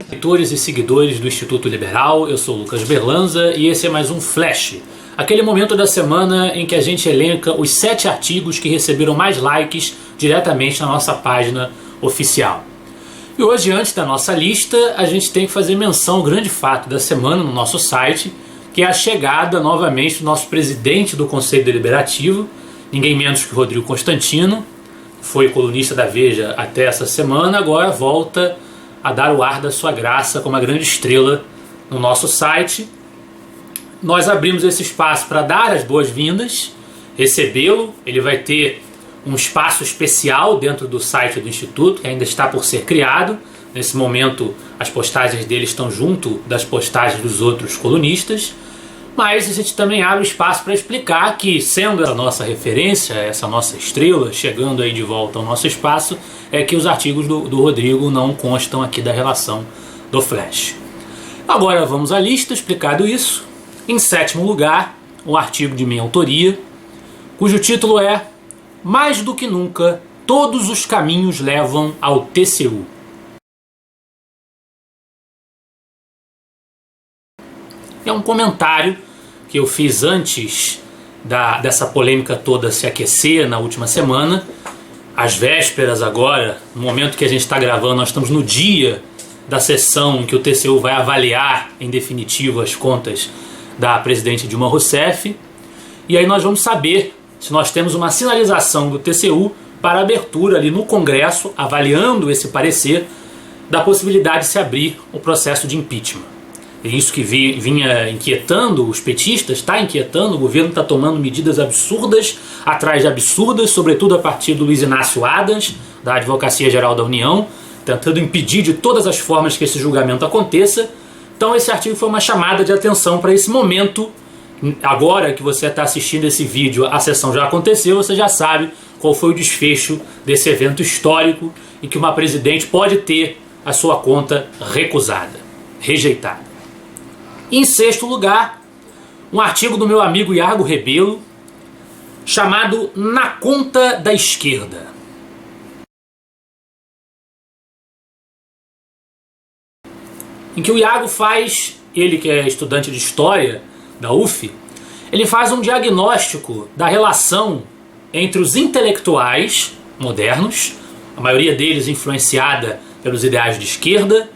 Leitores e seguidores do Instituto Liberal, eu sou Lucas Berlanza e esse é mais um Flash, aquele momento da semana em que a gente elenca os 7 artigos que receberam mais likes diretamente na nossa página oficial. E hoje, antes da nossa lista, a gente tem que fazer menção ao grande fato da semana no nosso site, que é a chegada novamente do nosso presidente do Conselho Deliberativo, ninguém menos que Rodrigo Constantino, foi colunista da Veja até essa semana, agora volta a dar o ar da sua graça como uma grande estrela no nosso site. Nós abrimos esse espaço para dar as boas-vindas, recebê-lo. Ele vai ter um espaço especial dentro do site do Instituto, que ainda está por ser criado. Nesse momento, as postagens dele estão junto das postagens dos outros colunistas. Mas a gente também abre espaço para explicar que, sendo essa nossa referência, essa nossa estrela, chegando aí de volta ao nosso espaço, é que os artigos do Rodrigo não constam aqui da relação do Flash. Agora vamos à lista, explicado isso. Em 7º lugar, um artigo de minha autoria, cujo título é Mais do que nunca, todos os caminhos levam ao TCU. É um comentário que eu fiz antes dessa polêmica toda se aquecer na última semana. Às vésperas agora, no momento que a gente está gravando, nós estamos no dia da sessão em que o TCU vai avaliar em definitivo as contas da presidente Dilma Rousseff. E aí nós vamos saber se nós temos uma sinalização do TCU para abertura ali no Congresso, avaliando esse parecer, da possibilidade de se abrir o processo de impeachment. É isso que vinha inquietando os petistas, está inquietando, o governo está tomando medidas absurdas, atrás de absurdas, sobretudo a partir do Luiz Inácio Adams, da Advocacia Geral da União, tentando impedir de todas as formas que esse julgamento aconteça. Então esse artigo foi uma chamada de atenção para esse momento. Agora que você está assistindo esse vídeo, a sessão já aconteceu, você já sabe qual foi o desfecho desse evento histórico e que uma presidente pode ter a sua conta recusada, rejeitada. Em 6º lugar, um artigo do meu amigo Iago Rebelo, chamado Na Conta da Esquerda. Em que o Iago faz, ele que é estudante de História da UF, ele faz um diagnóstico da relação entre os intelectuais modernos, a maioria deles influenciada pelos ideais de esquerda,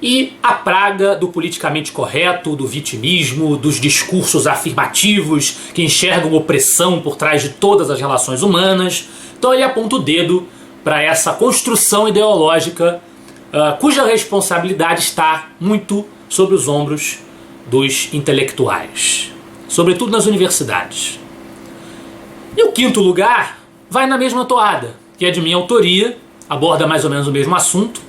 e a praga do politicamente correto, do vitimismo, dos discursos afirmativos que enxergam opressão por trás de todas as relações humanas. Então ele aponta o dedo para essa construção ideológica cuja responsabilidade está muito sobre os ombros dos intelectuais, sobretudo nas universidades. E o 5º lugar vai na mesma toada, que é de minha autoria, aborda mais ou menos o mesmo assunto,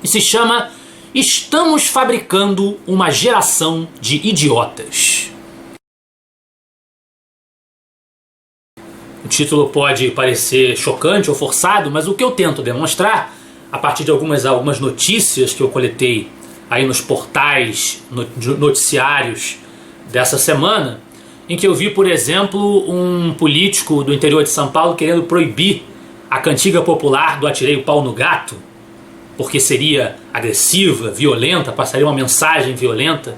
e se chama Estamos fabricando uma geração de idiotas. O título pode parecer chocante ou forçado, mas o que eu tento demonstrar, a partir de algumas notícias que eu coletei aí nos portais noticiários dessa semana, em que eu vi, por exemplo, um político do interior de São Paulo querendo proibir a cantiga popular do Atirei o Pau no Gato, porque seria agressiva, violenta, passaria uma mensagem violenta.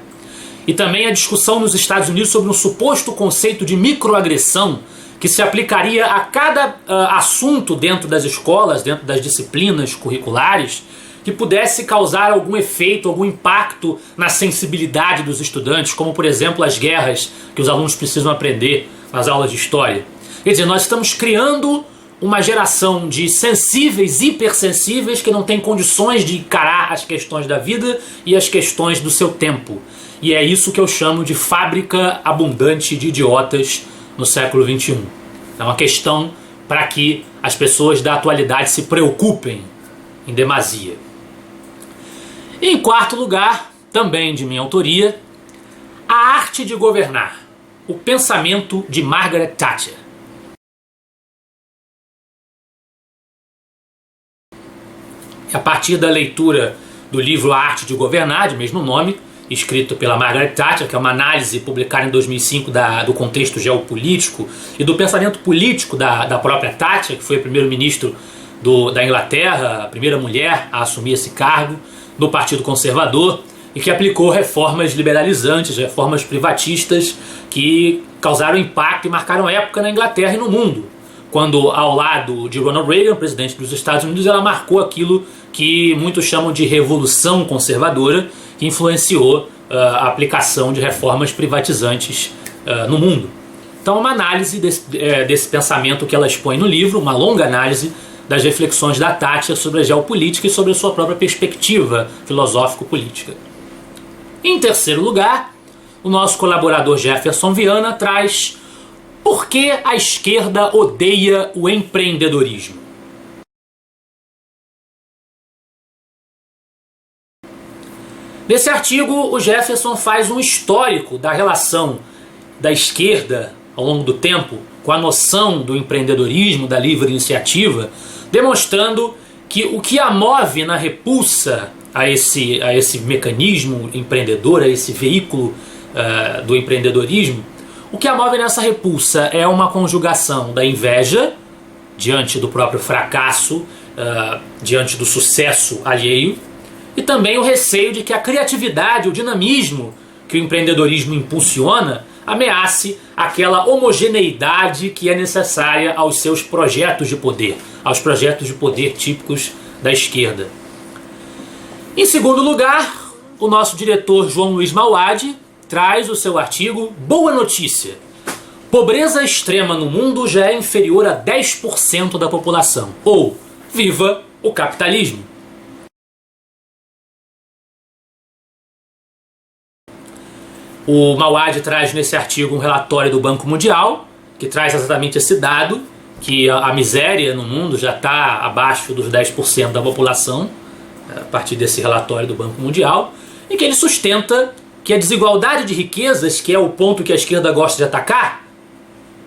E também a discussão nos Estados Unidos sobre um suposto conceito de microagressão que se aplicaria a cada assunto dentro das escolas, dentro das disciplinas curriculares, que pudesse causar algum efeito, algum impacto na sensibilidade dos estudantes, como, por exemplo, as guerras que os alunos precisam aprender nas aulas de história. Quer dizer, nós estamos criando uma geração de sensíveis, hipersensíveis, que não tem condições de encarar as questões da vida e as questões do seu tempo. E é isso que eu chamo de fábrica abundante de idiotas no século XXI. É uma questão para que as pessoas da atualidade se preocupem em demasia. E em 4º lugar, também de minha autoria, A Arte de Governar, o pensamento de Margaret Thatcher. A partir da leitura do livro A Arte de Governar, de mesmo nome, escrito pela Margaret Thatcher, que é uma análise publicada em 2005 do contexto geopolítico e do pensamento político da própria Thatcher, que foi primeiro-ministro da Inglaterra, a primeira mulher a assumir esse cargo do Partido Conservador, e que aplicou reformas liberalizantes, reformas privatistas que causaram impacto e marcaram época na Inglaterra e no mundo. Quando, ao lado de Ronald Reagan, presidente dos Estados Unidos, ela marcou aquilo que muitos chamam de revolução conservadora, que influenciou a aplicação de reformas privatizantes no mundo. Então, uma análise desse pensamento que ela expõe no livro, uma longa análise das reflexões da Thatcher sobre a geopolítica e sobre a sua própria perspectiva filosófico-política. Em terceiro lugar, o nosso colaborador Jefferson Viana traz por que a esquerda odeia o empreendedorismo. Nesse artigo, o Jefferson faz um histórico da relação da esquerda ao longo do tempo com a noção do empreendedorismo, da livre iniciativa, demonstrando que o que a move na repulsa a esse mecanismo empreendedor, a esse veículo do empreendedorismo, o que a move nessa repulsa é uma conjugação da inveja diante do próprio fracasso, diante do sucesso alheio, e também o receio de que a criatividade, o dinamismo que o empreendedorismo impulsiona ameace aquela homogeneidade que é necessária aos seus projetos de poder, aos projetos de poder típicos da esquerda. Em segundo lugar, o nosso diretor João Luiz Mauad traz o seu artigo Boa Notícia. Pobreza extrema no mundo já é inferior a 10% da população. Ou, viva o capitalismo. O Mauad traz nesse artigo um relatório do Banco Mundial, que traz exatamente esse dado, que a miséria no mundo já está abaixo dos 10% da população, a partir desse relatório do Banco Mundial, e que ele sustenta que a desigualdade de riquezas, que é o ponto que a esquerda gosta de atacar,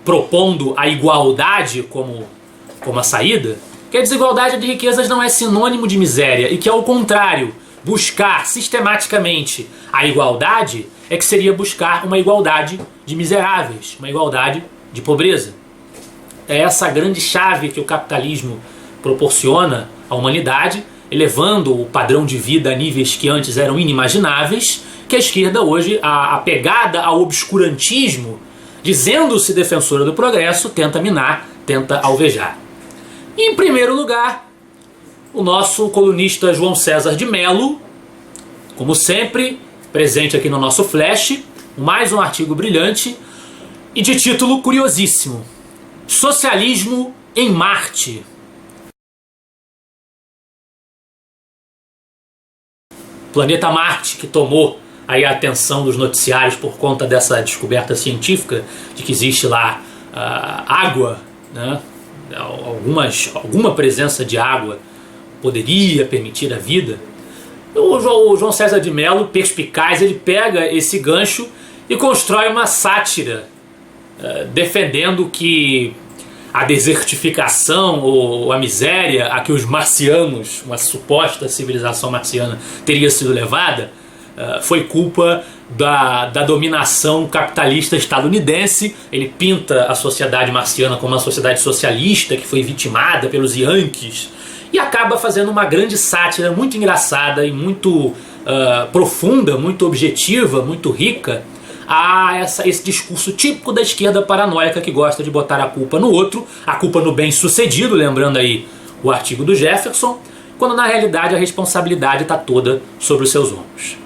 propondo a igualdade como a saída, que a desigualdade de riquezas não é sinônimo de miséria e que, ao contrário, buscar sistematicamente a igualdade é que seria buscar uma igualdade de miseráveis, uma igualdade de pobreza. É essa grande chave que o capitalismo proporciona à humanidade, elevando o padrão de vida a níveis que antes eram inimagináveis, que a esquerda hoje, apegada ao obscurantismo, dizendo-se defensora do progresso, tenta minar, tenta alvejar. E, em primeiro lugar, o nosso colunista João César de Mello, como sempre, presente aqui no nosso Flash, mais um artigo brilhante e de título curiosíssimo: Socialismo em Marte. Planeta Marte, que tomou aí a atenção dos noticiários por conta dessa descoberta científica de que existe lá água, né? Alguma presença de água poderia permitir a vida. O João César de Mello, perspicaz, ele pega esse gancho e constrói uma sátira defendendo que a desertificação ou a miséria a que os marcianos, uma suposta civilização marciana, teria sido levada, foi culpa da dominação capitalista estadunidense. Ele pinta a sociedade marciana como uma sociedade socialista que foi vitimada pelos Yankees e acaba fazendo uma grande sátira muito engraçada e muito profunda, muito objetiva, muito rica a esse discurso típico da esquerda paranoica que gosta de botar a culpa no outro, a culpa no bem-sucedido, lembrando aí o artigo do Jefferson, quando na realidade a responsabilidade está toda sobre os seus ombros.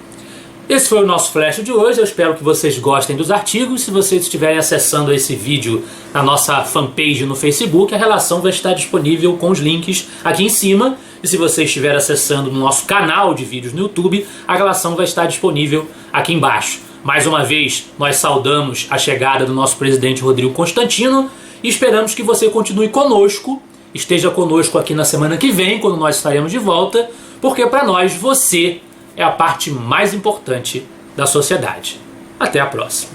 Esse foi o nosso Flash de hoje, eu espero que vocês gostem dos artigos. Se vocês estiverem acessando esse vídeo na nossa fanpage no Facebook, a relação vai estar disponível com os links aqui em cima. E se você estiver acessando no nosso canal de vídeos no YouTube, a relação vai estar disponível aqui embaixo. Mais uma vez, nós saudamos a chegada do nosso presidente Rodrigo Constantino e esperamos que você continue conosco, esteja conosco aqui na semana que vem, quando nós estaremos de volta, porque para nós você é a parte mais importante da sociedade. Até a próxima.